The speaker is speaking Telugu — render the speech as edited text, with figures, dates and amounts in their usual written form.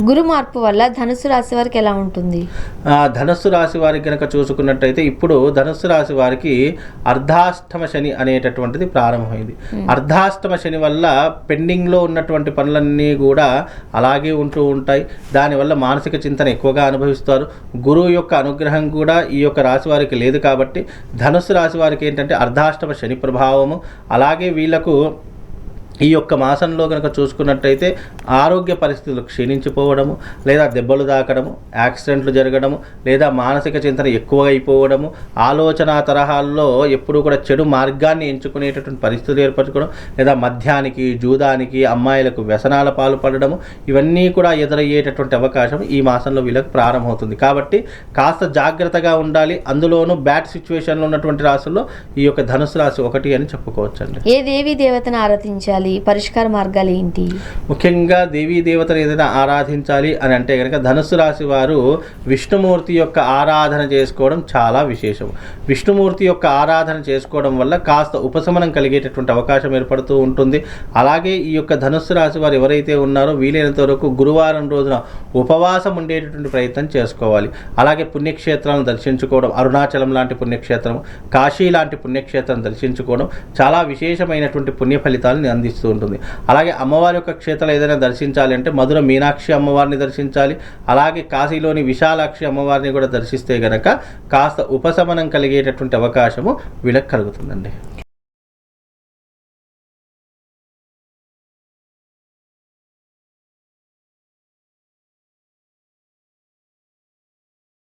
గురు మార్పు వల్ల ధనుసు రాశి వారికి ఎలా ఉంటుంది? ధనుస్సు రాశి వారికి కనుక చూసుకున్నట్టయితే ఇప్పుడు ధనుస్సు రాశి వారికి అర్ధాష్టమ శని అనేటటువంటిది ప్రారంభమైంది. అర్ధాష్టమ శని వల్ల పెండింగ్లో ఉన్నటువంటి పనులన్నీ కూడా అలాగే ఉంటూ ఉంటాయి. దానివల్ల మానసిక చింతన ఎక్కువగా అనుభవిస్తారు. గురువు యొక్క అనుగ్రహం కూడా ఈ యొక్క రాశి వారికి లేదు కాబట్టి ధనుస్సు రాశి వారికి ఏంటంటే అర్ధాష్టమ శని ప్రభావము, అలాగే వీళ్ళకు ఈ యొక్క మాసంలో కనుక చూసుకున్నట్టయితే ఆరోగ్య పరిస్థితులు క్షీణించిపోవడము, లేదా దెబ్బలు తాకడము, యాక్సిడెంట్లు జరగడము, లేదా మానసిక చింతన ఎక్కువ అయిపోవడము, ఆలోచన తరహాల్లో ఎప్పుడూ కూడా చెడు మార్గాన్ని ఎంచుకునేటటువంటి పరిస్థితులు ఏర్పరచుకోవడం, లేదా మద్యానికి, జూదానికి, అమ్మాయిలకు వ్యసనాల పాల్పడము, ఇవన్నీ కూడా ఎదురయ్యేటటువంటి అవకాశం ఈ మాసంలో వీళ్ళకి ప్రారంభమవుతుంది. కాబట్టి కాస్త జాగ్రత్తగా ఉండాలి. అందులోనూ బ్యాడ్ సిచ్యువేషన్లో ఉన్నటువంటి రాశుల్లో ఈ యొక్క ధనుసు రాశి ఒకటి అని చెప్పుకోవచ్చండి. ఏ దేవి దేవతను ఆరాధించాలి? పరిష్కార మార్గాలు ఏంటి? ముఖ్యంగా దేవీ దేవతను ఏదైనా ఆరాధించాలి అని అంటే కనుక ధనుస్సు రాశి వారు విష్ణుమూర్తి యొక్క ఆరాధన చేసుకోవడం చాలా విశేషం. విష్ణుమూర్తి యొక్క ఆరాధన చేసుకోవడం వల్ల కాస్త ఉపశమనం కలిగేటటువంటి అవకాశం ఏర్పడుతూ ఉంటుంది. అలాగే ఈ యొక్క ధనుస్సు రాశి వారు ఎవరైతే ఉన్నారో వీలైనంత వరకు గురువారం రోజున ఉపవాసం ఉండేటటువంటి ప్రయత్నం చేసుకోవాలి. అలాగే పుణ్యక్షేత్రాలను దర్శించుకోవడం, అరుణాచలం లాంటి పుణ్యక్షేత్రం, కాశీ లాంటి పుణ్యక్షేత్రం దర్శించుకోవడం చాలా విశేషమైనటువంటి పుణ్య ఫలితాలను అందిస్తుంది ఉంటుంది. అలాగే అమ్మవారి యొక్క క్షేత్రాలు ఏదైనా దర్శించాలి అంటే మధుర మీనాక్షి అమ్మవారిని దర్శించాలి. అలాగే కాశీలోని విశాలాక్షి అమ్మవారిని కూడా దర్శిస్తే గనక కాస్త ఉపశమనం కలిగేటటువంటి అవకాశము వీళ్ళకి కలుగుతుందండి.